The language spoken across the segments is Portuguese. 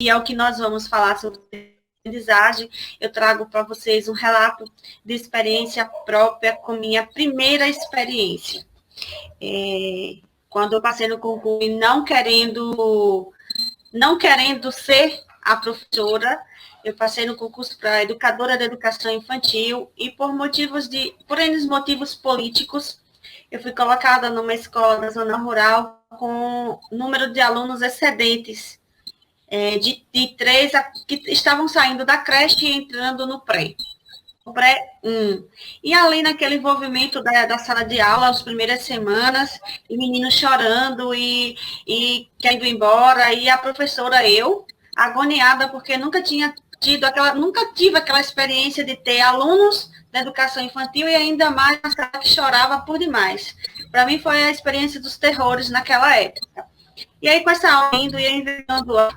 é o que nós vamos falar sobre aprendizagem. Eu trago para vocês um relato de experiência própria com minha primeira experiência. Quando eu passei no concurso e não querendo ser a professora, eu passei no concurso para educadora da educação infantil e por N motivos políticos, eu fui colocada numa escola da zona rural com número de alunos excedentes, de 3 que estavam saindo da creche e entrando no pré. O pré 1. E ali naquele envolvimento da sala de aula, as primeiras semanas, e meninos chorando e querendo ir embora, e a professora, eu, agoniada, porque nunca tive aquela experiência de ter alunos da educação infantil e ainda mais uma sala que chorava por demais. Para mim foi a experiência dos terrores naquela época. E aí com essa aula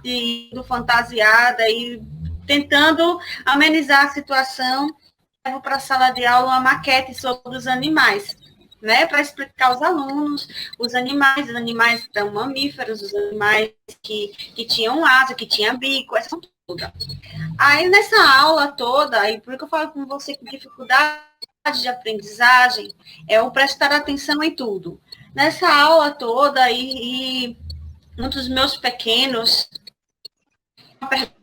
indo fantasiada e tentando amenizar a situação, levo para a sala de aula uma maquete sobre os animais, né, para explicar aos alunos os animais são mamíferos, os animais que tinham asa, que tinham bico, essa tudo. Aí nessa aula toda, e por que eu falo com você com dificuldade de aprendizagem, é o prestar atenção em tudo. Nessa aula toda, e um dos meus pequenos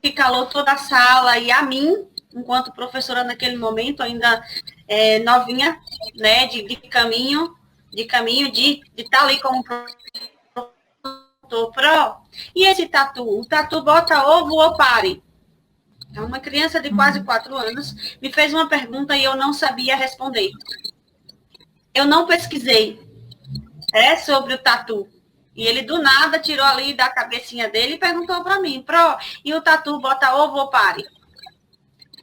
que calou toda a sala e a mim, enquanto professora naquele momento, ainda novinha, né, de caminho, de estar ali como professor. E esse tatu? O tatu bota ovo ou pare? Então, uma criança de quase 4 anos me fez uma pergunta e eu não sabia responder. Eu não pesquisei sobre o tatu. E ele, do nada, tirou ali da cabecinha dele e perguntou para mim, e o tatu bota ovo ou pare?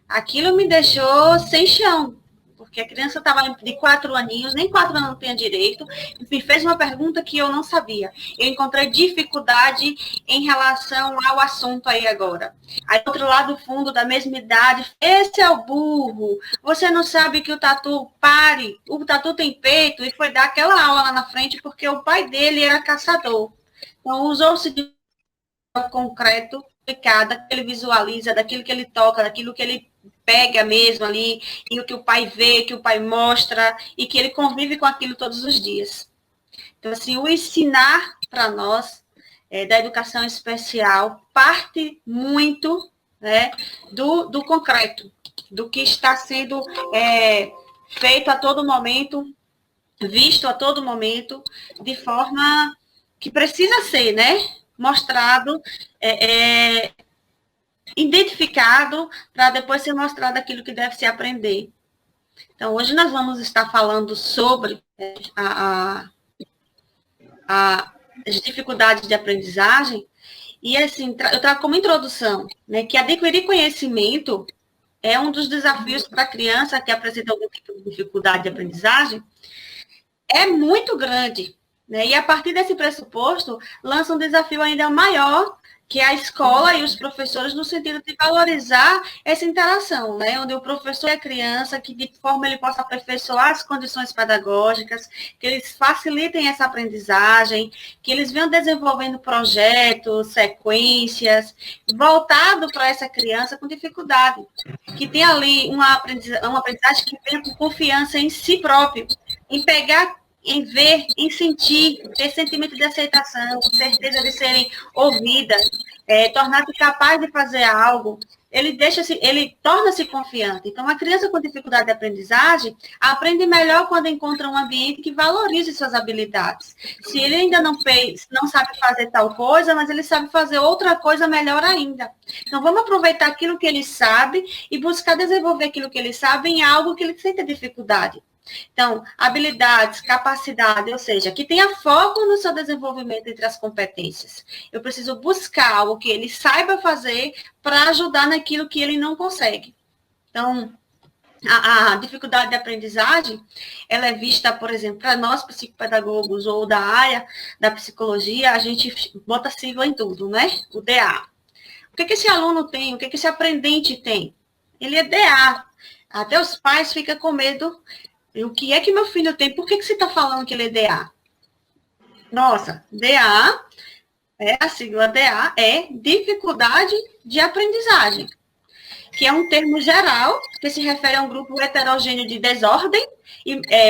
Aquilo me deixou sem chão, porque a criança estava de 4 aninhos, nem 4 anos não tinha direito, me fez uma pergunta que eu não sabia. Eu encontrei dificuldade em relação ao assunto aí agora. Aí, do outro lado, fundo, da mesma idade, esse é o burro, você não sabe que o tatu pare, o tatu tem peito, e foi dar aquela aula lá na frente, porque o pai dele era caçador. Então, usou-se de concreto, daquilo que ele visualiza, daquilo que ele toca, daquilo que ele pega mesmo ali, e o que o pai vê, que o pai mostra, e que ele convive com aquilo todos os dias. Então, assim, o ensinar para nós, da educação especial, parte muito, né, do concreto, do que está sendo feito a todo momento, visto a todo momento, de forma que precisa ser, né, mostrado, identificado, para depois ser mostrado aquilo que deve se aprender. Então, hoje nós vamos estar falando sobre as dificuldades de aprendizagem, e assim, eu trago como introdução, né, que adquirir conhecimento é um dos desafios para a criança que apresenta algum tipo de dificuldade de aprendizagem, é muito grande, né? E a partir desse pressuposto, lança um desafio ainda maior, que é a escola e os professores, no sentido de valorizar essa interação, né? Onde o professor e a criança, que de forma ele possa aperfeiçoar as condições pedagógicas, que eles facilitem essa aprendizagem, que eles venham desenvolvendo projetos, sequências, voltado para essa criança com dificuldade, que tem ali uma aprendizagem que venha com confiança em si próprio, em pegar, em ver, em sentir, ter sentimento de aceitação, certeza de serem ouvidas, tornar-se capaz de fazer algo, ele torna-se confiante. Então, a criança com dificuldade de aprendizagem aprende melhor quando encontra um ambiente que valorize suas habilidades. Se ele ainda não sabe fazer tal coisa, mas ele sabe fazer outra coisa melhor ainda. Então, vamos aproveitar aquilo que ele sabe e buscar desenvolver aquilo que ele sabe em algo que ele sente dificuldade. Então, habilidades, capacidade, ou seja, que tenha foco no seu desenvolvimento entre as competências. Eu preciso buscar algo que ele saiba fazer para ajudar naquilo que ele não consegue. Então, a dificuldade de aprendizagem, ela é vista, por exemplo, para nós psicopedagogos ou da área da psicologia, a gente bota sigla em tudo, né? O DA. O que esse aluno tem? O que esse aprendente tem? Ele é DA. Até os pais ficam com medo. O que é que meu filho tem? Por que você está falando que ele é DA? Nossa, DA A sigla DA é dificuldade de aprendizagem, que é um termo geral que se refere a um grupo heterogêneo de desordem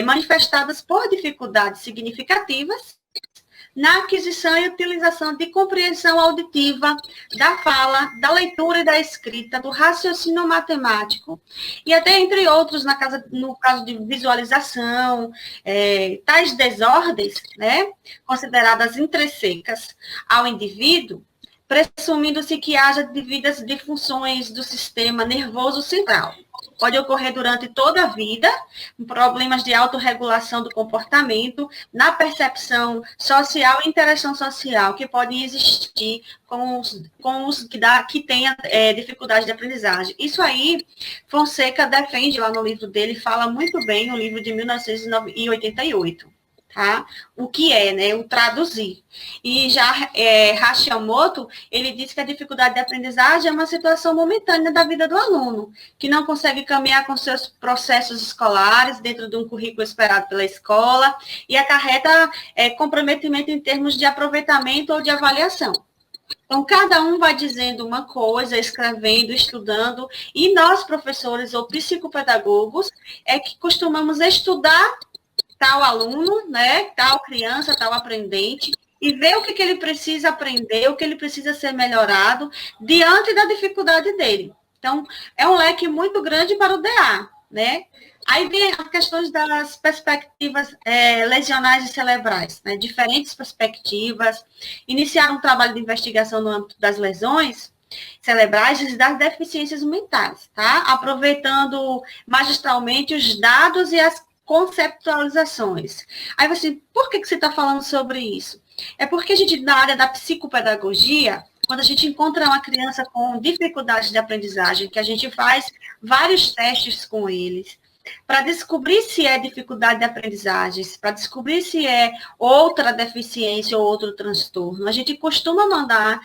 manifestadas por dificuldades significativas na aquisição e utilização de compreensão auditiva, da fala, da leitura e da escrita, do raciocínio matemático, e até entre outros, no caso de visualização, tais desordens, né, consideradas intrinsecas ao indivíduo, presumindo-se que haja devidas disfunções do sistema nervoso central. Pode ocorrer durante toda a vida, problemas de autorregulação do comportamento, na percepção social e interação social, que podem existir com os que têm dificuldade de aprendizagem. Isso aí, Fonseca defende lá no livro dele, fala muito bem, no livro de 1988. Tá? O que é, né? O traduzir. E já Hashimoto, ele diz que a dificuldade de aprendizagem é uma situação momentânea da vida do aluno, que não consegue caminhar com seus processos escolares dentro de um currículo esperado pela escola e acarreta comprometimento em termos de aproveitamento ou de avaliação. Então, cada um vai dizendo uma coisa, escrevendo, estudando, e nós, professores ou psicopedagogos, é que costumamos estudar tal aluno, né, tal criança, tal aprendente, e ver o que ele precisa aprender, o que ele precisa ser melhorado diante da dificuldade dele. Então, é um leque muito grande para o DA, né? Aí vem as questões das perspectivas lesionais e cerebrais, né? Diferentes perspectivas, iniciar um trabalho de investigação no âmbito das lesões cerebrais e das deficiências mentais, tá? Aproveitando magistralmente os dados e as conceptualizações. Aí você, por que você está falando sobre isso? É porque a gente, na área da psicopedagogia, quando a gente encontra uma criança com dificuldade de aprendizagem, que a gente faz vários testes com eles, para descobrir se é dificuldade de aprendizagem, para descobrir se é outra deficiência ou outro transtorno. A gente costuma mandar,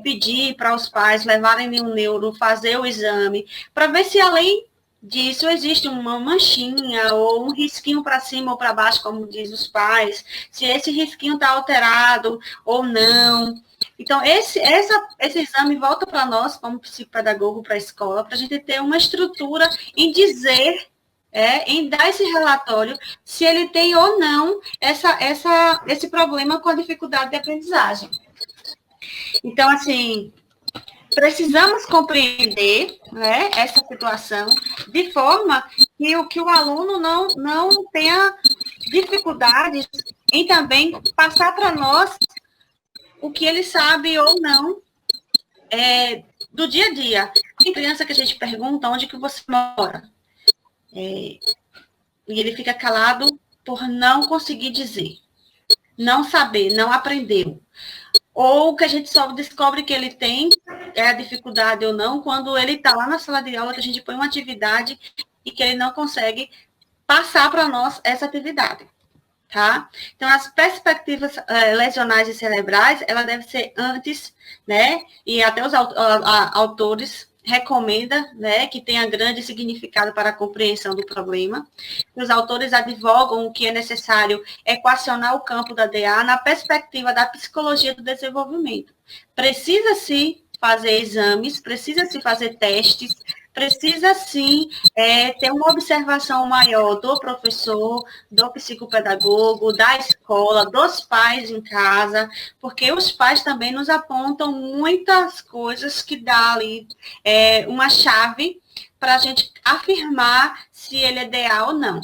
pedir para os pais levarem um neuro, fazer o exame, para ver se além disso existe uma manchinha ou um risquinho para cima ou para baixo, como diz os pais, se esse risquinho está alterado ou não. Então, esse exame volta para nós, como psicopedagogo, para a escola, para a gente ter uma estrutura em dizer, em dar esse relatório, se ele tem ou não esse problema com a dificuldade de aprendizagem. Então, assim, precisamos compreender, né, essa situação de forma que o aluno não tenha dificuldades em também passar para nós o que ele sabe ou não do dia a dia. Tem criança que a gente pergunta onde que você mora. E ele fica calado por não conseguir dizer, não saber, não aprendeu. Ou que a gente só descobre que ele tem a dificuldade ou não, quando ele está lá na sala de aula, que a gente põe uma atividade e que ele não consegue passar para nós essa atividade, tá? Então, as perspectivas lesionais e cerebrais, ela deve ser antes, né? E até os autores recomenda, né, que tenha grande significado para a compreensão do problema. Os autores advogam que é necessário equacionar o campo da DA na perspectiva da psicologia do desenvolvimento. Precisa-se fazer exames, precisa-se fazer testes, precisa, sim, ter uma observação maior do professor, do psicopedagogo, da escola, dos pais em casa, porque os pais também nos apontam muitas coisas que dá ali uma chave para a gente afirmar se ele é DA ou não.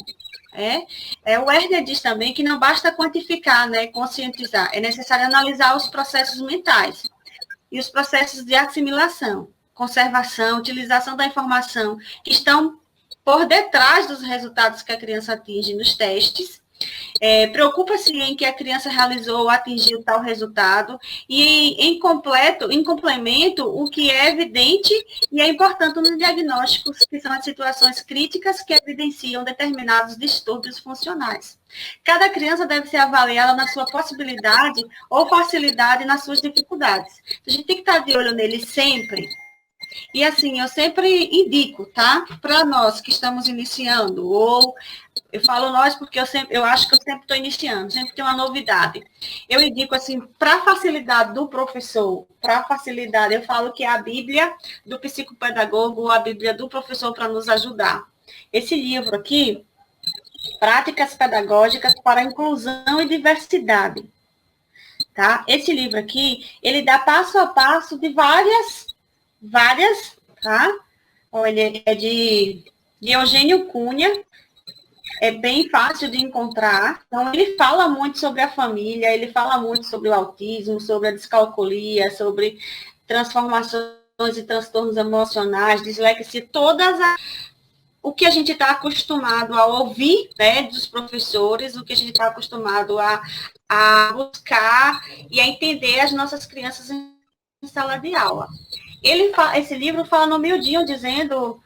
O Herder diz também que não basta quantificar, né, conscientizar, é necessário analisar os processos mentais e os processos de assimilação, conservação, utilização da informação que estão por detrás dos resultados que a criança atinge nos testes. Preocupa-se em que a criança realizou ou atingiu tal resultado e, em complemento, o que é evidente e é importante nos diagnósticos, que são as situações críticas que evidenciam determinados distúrbios funcionais. Cada criança deve ser avaliada na sua possibilidade ou facilidade nas suas dificuldades. A gente tem que estar de olho nele sempre, E assim, eu sempre indico, tá? Para nós que estamos iniciando, ou eu falo nós porque eu acho que eu sempre estou iniciando, sempre tem uma novidade. Eu indico assim, para facilidade do professor, para facilidade, eu falo que é a Bíblia do psicopedagogo, ou a Bíblia do professor para nos ajudar. Esse livro aqui, Práticas Pedagógicas para a Inclusão e Diversidade, tá? Esse livro aqui, ele dá passo a passo de várias, tá? Olha, ele é de Eugênio Cunha, é bem fácil de encontrar. Então, ele fala muito sobre a família, ele fala muito sobre o autismo, sobre a descalculia, sobre transformações e transtornos emocionais, dislexia, o que a gente está acostumado a ouvir, né, dos professores, o que a gente está acostumado a buscar e a entender as nossas crianças em sala de aula. Esse livro fala no miudinho, dizendo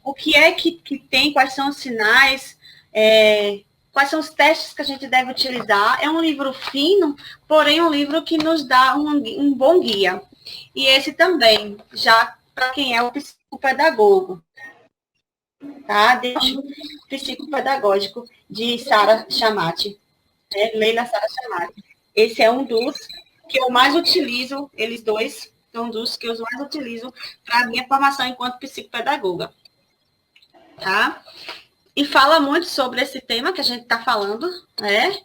o que é que tem, quais são os sinais, quais são os testes que a gente deve utilizar. É um livro fino, porém um livro que nos dá um bom guia. E esse também, já para quem é o psicopedagogo, tá? Psicopedagógico de Sara Chamati, Leila Sara Chamati. Esse é um dos que eu mais utilizo, eles dois são dos que eu mais utilizo para a minha formação enquanto psicopedagoga, tá? E fala muito sobre esse tema que a gente está falando, né?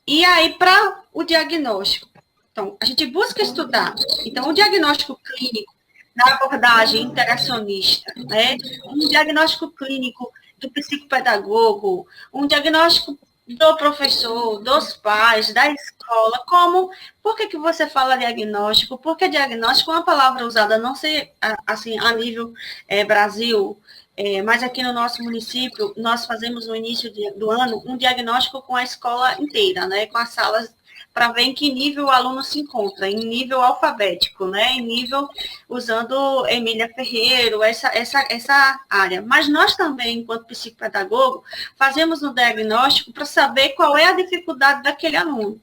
E aí, para o diagnóstico. Então, a gente busca estudar. Então, o diagnóstico clínico, na abordagem interacionista, né? Um diagnóstico clínico do psicopedagogo, um diagnóstico do professor, dos pais, da escola, por que você fala diagnóstico? Porque diagnóstico é uma palavra usada, não sei, assim, a nível Brasil, mas aqui no nosso município, nós fazemos no início do ano um diagnóstico com a escola inteira, né, com as salas, para ver em que nível o aluno se encontra, em nível alfabético, né, em nível, usando Emília Ferreiro, essa área. Mas nós também, enquanto psicopedagogo, fazemos um diagnóstico para saber qual é a dificuldade daquele aluno.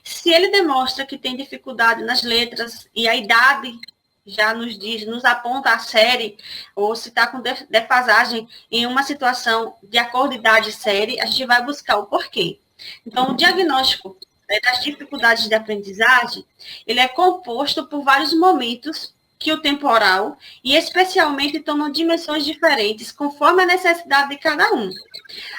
Se ele demonstra que tem dificuldade nas letras e a idade já nos aponta a série, ou se está com defasagem em uma situação de acordo com idade e série, a gente vai buscar o porquê. Então, o diagnóstico das dificuldades de aprendizagem, ele é composto por vários momentos que o temporal, e especialmente tomam dimensões diferentes, conforme a necessidade de cada um.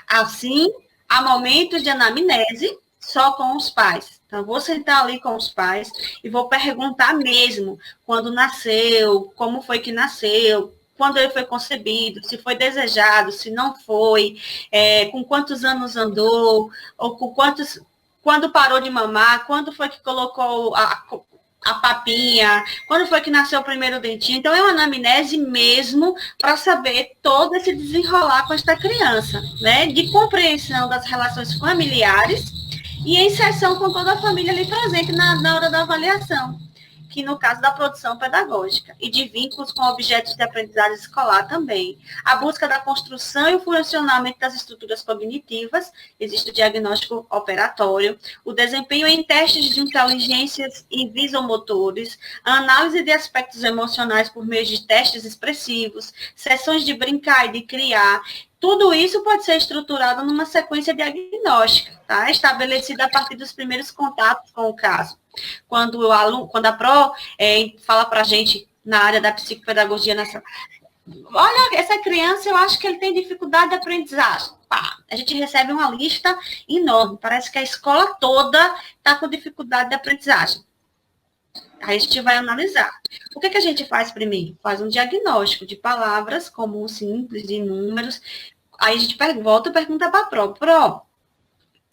Assim, há momentos de anamnese, só com os pais. Então, vou sentar ali com os pais e vou perguntar mesmo quando nasceu, como foi que nasceu, quando ele foi concebido, se foi desejado, se não foi, com quantos anos andou, ou quando parou de mamar, quando foi que colocou a papinha, quando foi que nasceu o primeiro dentinho. Então, é uma anamnese mesmo para saber todo esse desenrolar com esta criança, né? De compreensão das relações familiares e a inserção com toda a família ali presente na hora da avaliação, que no caso da produção pedagógica, e de vínculos com objetos de aprendizagem escolar também. A busca da construção e o funcionamento das estruturas cognitivas, existe o diagnóstico operatório, o desempenho em testes de inteligências e visomotores, a análise de aspectos emocionais por meio de testes expressivos, sessões de brincar e de criar. Tudo isso pode ser estruturado numa sequência diagnóstica, tá? Estabelecida a partir dos primeiros contatos com o caso. Quando a PRO fala para a gente na área da psicopedagogia, olha, essa criança, eu acho que ele tem dificuldade de aprendizagem. Pá, a gente recebe uma lista enorme, parece que a escola toda está com dificuldade de aprendizagem. Aí a gente vai analisar. O que a gente faz primeiro? Faz um diagnóstico de palavras comuns, simples, de números. Aí a gente volta e pergunta para a Pro,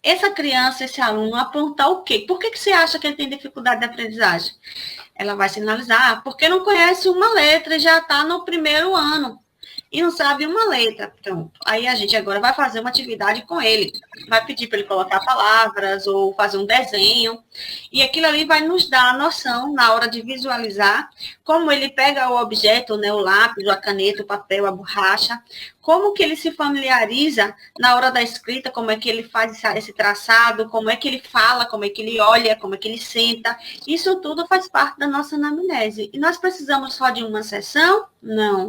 essa criança, esse aluno, aprontar o quê? Por que você acha que ele tem dificuldade de aprendizagem? Ela vai sinalizar, porque não conhece uma letra e já está no primeiro ano. E não sabe uma letra. Pronto. Aí a gente agora vai fazer uma atividade com ele. Vai pedir para ele colocar palavras ou fazer um desenho. E aquilo ali vai nos dar a noção, na hora de visualizar, como ele pega o objeto, né, o lápis, a caneta, o papel, a borracha, como que ele se familiariza na hora da escrita, como é que ele faz esse traçado, como é que ele fala, como é que ele olha, como é que ele senta. Isso tudo faz parte da nossa anamnese. E nós precisamos só de uma sessão Não.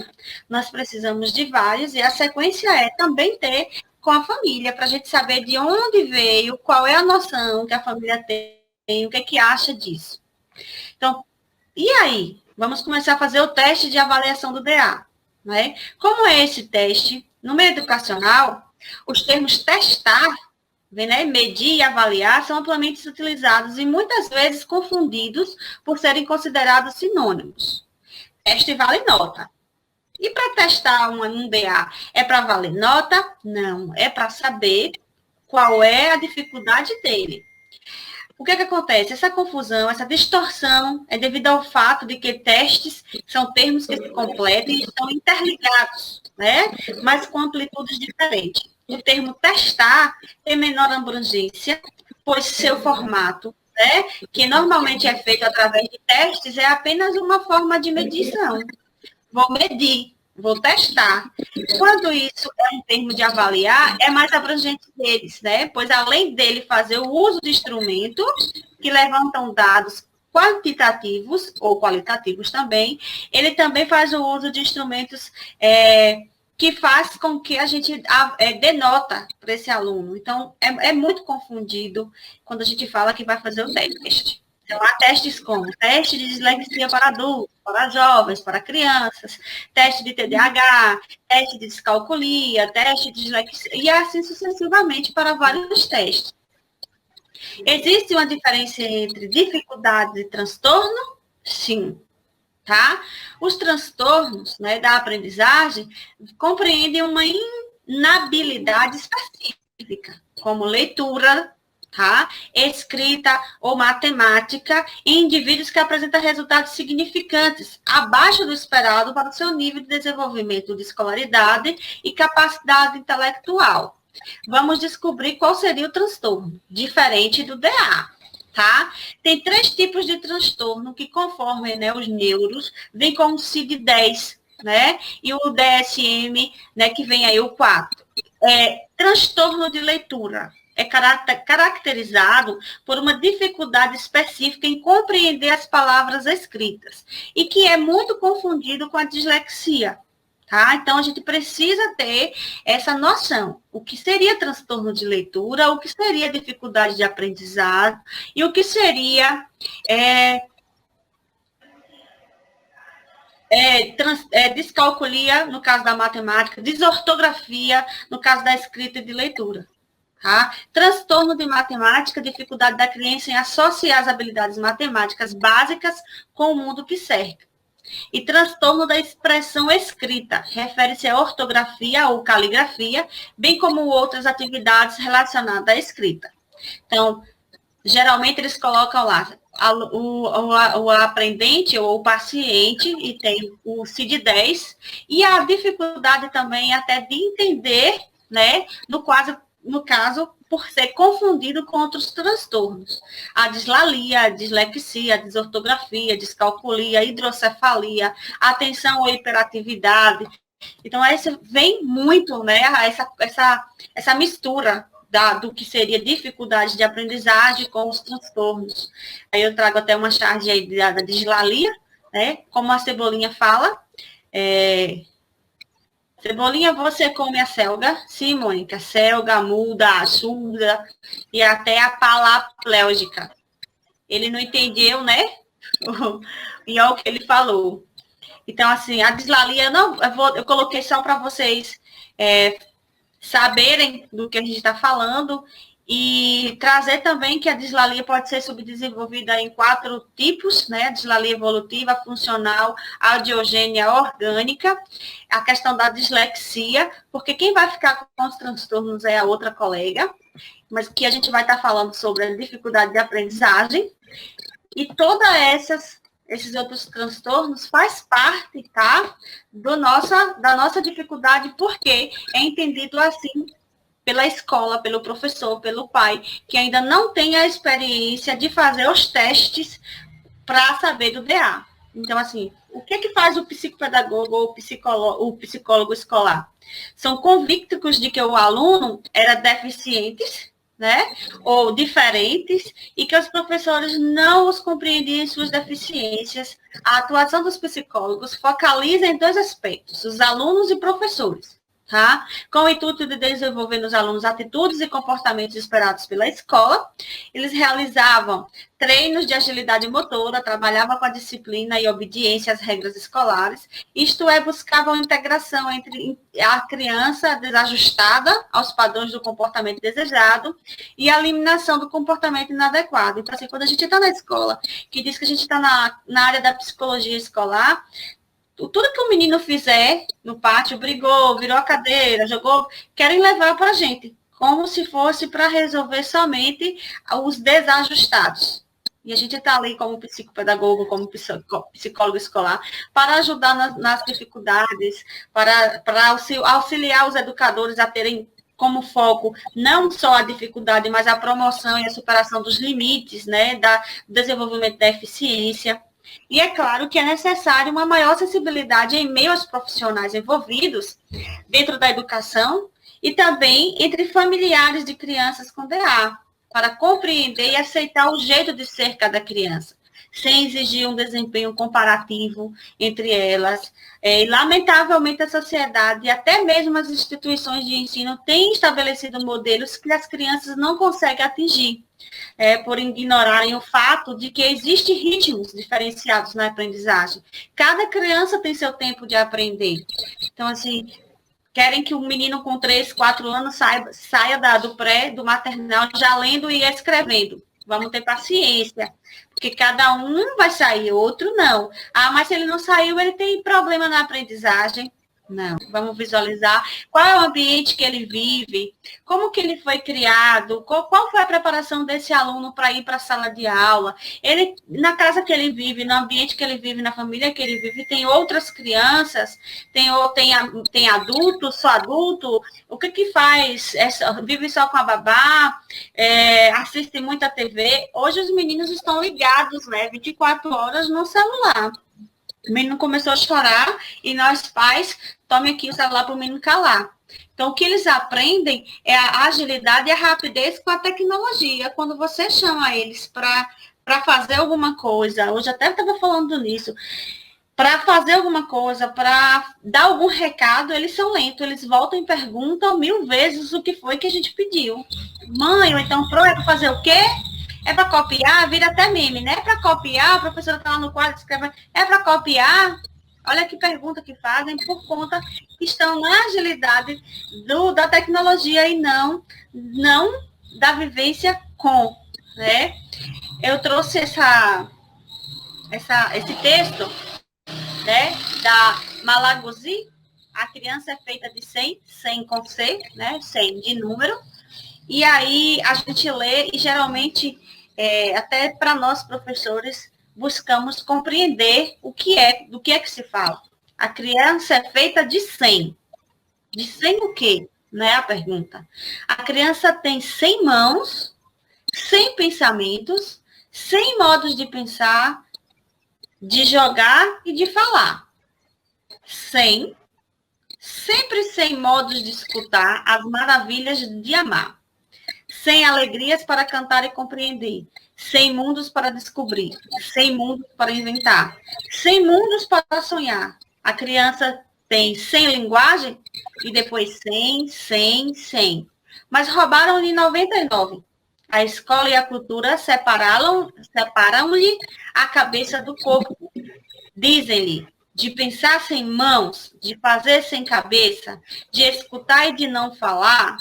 Nós precisamos de vários, e a sequência é também ter com a família, para a gente saber de onde veio, qual é a noção que a família tem, o que é que acha disso. Então, e aí? Vamos começar a fazer o teste de avaliação do DA. Né? Como é esse teste? No meio educacional, os termos testar, né, medir e avaliar são amplamente utilizados e muitas vezes confundidos por serem considerados sinônimos. Teste vale nota. E para testar um DA, é para valer nota? Não, é para saber qual é a dificuldade dele. O que acontece? Essa confusão, essa distorção é devido ao fato de que testes são termos que se completam e estão interligados, né? Mas com amplitudes diferentes. O termo testar tem menor abrangência, pois seu formato, né, que normalmente é feito através de testes, é apenas uma forma de medição. Vou medir, vou testar. Quando isso é um termo de avaliar, é mais abrangente deles, né? Pois além dele fazer o uso de instrumentos que levantam dados quantitativos ou qualitativos também, ele também faz o uso de instrumentos que faz com que a gente dê nota para esse aluno. Então, é muito confundido quando a gente fala que vai fazer o teste. Então, há testes como teste de dislexia para adultos, para jovens, para crianças, teste de TDAH, teste de descalculia, teste de dislexia, e assim sucessivamente para vários testes. Existe uma diferença entre dificuldade e transtorno? Sim. Tá? Os transtornos, né, da aprendizagem compreendem uma inabilidade específica, como leitura, tá? Escrita ou matemática, em indivíduos que apresentam resultados significantes, abaixo do esperado para o seu nível de desenvolvimento de escolaridade e capacidade intelectual. Vamos descobrir qual seria o transtorno, diferente do DA. Tá? Tem 3 tipos de transtorno que, conforme, né, os neuros, vem com o CID-10, né? E o DSM, né, que vem aí o 4. Transtorno de leitura. É caracterizado por uma dificuldade específica em compreender as palavras escritas e que é muito confundido com a dislexia. Tá? Então, a gente precisa ter essa noção. O que seria transtorno de leitura, o que seria dificuldade de aprendizado e o que seria descalculia, no caso da matemática, desortografia, no caso da escrita e de leitura. Tá? Transtorno de matemática, dificuldade da criança em associar as habilidades matemáticas básicas com o mundo que cerca. E transtorno da expressão escrita, refere-se à ortografia ou caligrafia, bem como outras atividades relacionadas à escrita. Então, geralmente eles colocam lá o aprendente ou o paciente, e tem o CID-10, e a dificuldade também até de entender, né, no caso, por ser confundido com outros transtornos. A dislalia, a dislexia, a desortografia, a descalculia, a hidrocefalia, a atenção ou hiperatividade. Então, essa vem muito, né, essa mistura do que seria dificuldade de aprendizagem com os transtornos. Aí eu trago até uma charge aí da dislalia, né, como a Cebolinha fala, Cebolinha, você come a selga? Sim, Mônica. Selga, muda, surda e até a paraplégica. Ele não entendeu, né? E é o que ele falou. Então, assim, a dislalia, eu coloquei só para vocês saberem do que a gente está falando e trazer também que a dislalia pode ser subdesenvolvida em 4 tipos, né? A dislalia evolutiva, funcional, audiogênia, orgânica, a questão da dislexia, porque quem vai ficar com os transtornos é a outra colega, mas que a gente vai estar falando sobre a dificuldade de aprendizagem, e todas esses outros transtornos faz parte, tá? Da nossa dificuldade, porque é entendido assim pela escola, pelo professor, pelo pai, que ainda não tem a experiência de fazer os testes para saber do DA. Então, assim, o que faz o psicopedagogo ou o psicólogo escolar? São convictos de que o aluno era deficiente, né, ou diferentes, e que os professores não os compreendiam em suas deficiências. A atuação dos psicólogos focaliza em dois aspectos, os alunos e professores. Tá? Com o intuito de desenvolver nos alunos atitudes e comportamentos esperados pela escola, eles realizavam treinos de agilidade motora, trabalhavam com a disciplina e obediência às regras escolares, isto é, buscavam integração entre a criança desajustada aos padrões do comportamento desejado e a eliminação do comportamento inadequado. Então, assim, quando a gente está na escola, que diz que a gente está na área da psicologia escolar, tudo que o menino fizer no pátio, brigou, virou a cadeira, jogou, querem levar para a gente, como se fosse para resolver somente os desajustados. E a gente está ali como psicopedagogo, como psicólogo escolar, para ajudar nas dificuldades, para auxiliar os educadores a terem como foco não só a dificuldade, mas a promoção e a superação dos limites, né, do desenvolvimento da eficiência. E é claro que é necessário uma maior sensibilidade em meio aos profissionais envolvidos dentro da educação e também entre familiares de crianças com DA, para compreender e aceitar o jeito de ser cada criança, sem exigir um desempenho comparativo entre elas. E, lamentavelmente, a sociedade e até mesmo as instituições de ensino têm estabelecido modelos que as crianças não conseguem atingir, por ignorarem o fato de que existem ritmos diferenciados na aprendizagem. Cada criança tem seu tempo de aprender. Então, assim, querem que o menino com 3, 4 anos saia do maternal, já lendo e escrevendo. Vamos ter paciência, porque cada um vai sair, outro não. Ah, mas se ele não saiu, ele tem problema na aprendizagem. Não, vamos visualizar qual é o ambiente que ele vive, como que ele foi criado, qual foi a preparação desse aluno para ir para a sala de aula. Ele, na casa que ele vive, no ambiente que ele vive, na família que ele vive, tem outras crianças, tem adulto, só adulto, o que faz? Vive só com a babá, assiste muita TV. Hoje os meninos estão ligados, né, 24 horas no celular. O menino começou a chorar e nós pais, tome aqui o celular para o menino calar. Então, o que eles aprendem é a agilidade e a rapidez com a tecnologia. Quando você chama eles para fazer alguma coisa, hoje até estava falando nisso, para fazer alguma coisa, para dar algum recado, eles são lentos, eles voltam e perguntam 1000 vezes o que foi que a gente pediu. Mãe, ou então, é para fazer o quê? É para copiar, vira até meme, né? É para copiar, a professora está lá no quadro, escreve, é para copiar? Olha que pergunta que fazem, por conta que estão na agilidade da tecnologia e não da vivência com, né? Eu trouxe esse texto, né, da Malaguzzi, a criança é feita de 100 com C, né, 100 de número, e aí a gente lê e geralmente, até para nós professores, buscamos compreender do que é que se fala. A criança é feita de 100. De 100 o quê? Não é a pergunta. A criança tem 100 mãos, 100 pensamentos, 100 modos de pensar, de jogar e de falar. 100, sempre 100 modos de escutar as maravilhas de amar. 100 alegrias para cantar e compreender. 100 mundos para descobrir. 100 mundos para inventar. 100 mundos para sonhar. A criança tem 100 linguagem e depois 100. Mas roubaram-lhe 99. A escola e a cultura separam-lhe a cabeça do corpo. Dizem-lhe de pensar sem mãos, de fazer sem cabeça, de escutar e de não falar,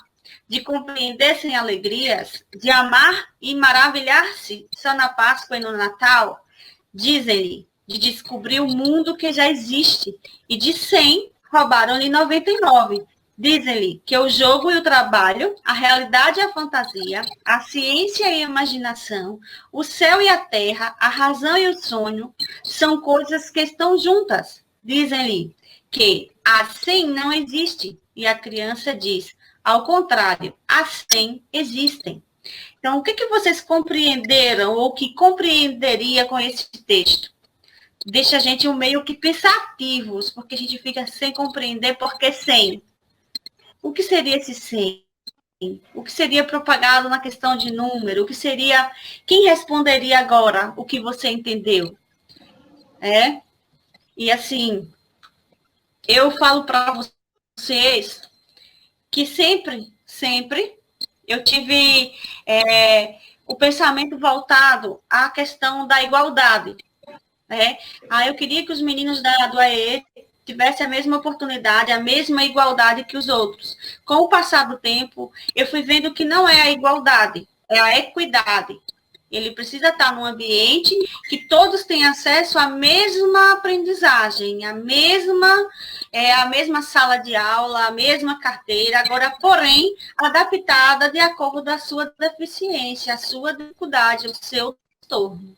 de compreender sem alegrias, de amar e maravilhar-se só na Páscoa e no Natal. Dizem-lhe de descobrir o mundo que já existe, e de 100 roubaram-lhe 99. Dizem-lhe que o jogo e o trabalho, a realidade e a fantasia, a ciência e a imaginação, o céu e a terra, a razão e o sonho, são coisas que estão juntas. Dizem-lhe que a 100 não existe, e a criança diz, ao contrário, as 100 existem. Então, o que vocês compreenderam ou que compreenderia com esse texto? Deixa a gente meio que pensativos, porque a gente fica sem compreender porque 100. O que seria esse 100? O que seria propagado na questão de número? O que seria... Quem responderia agora o que você entendeu? E assim, eu falo para vocês que sempre eu tive o pensamento voltado à questão da igualdade. Eu queria que os meninos do AE tivessem a mesma oportunidade, a mesma igualdade que os outros. Com o passar do tempo, eu fui vendo que não é a igualdade, é a equidade. Ele precisa estar num ambiente que todos tenham acesso à mesma aprendizagem, a mesma sala de aula, a mesma carteira, agora, porém, adaptada de acordo com a sua deficiência, a sua dificuldade, o seu transtorno.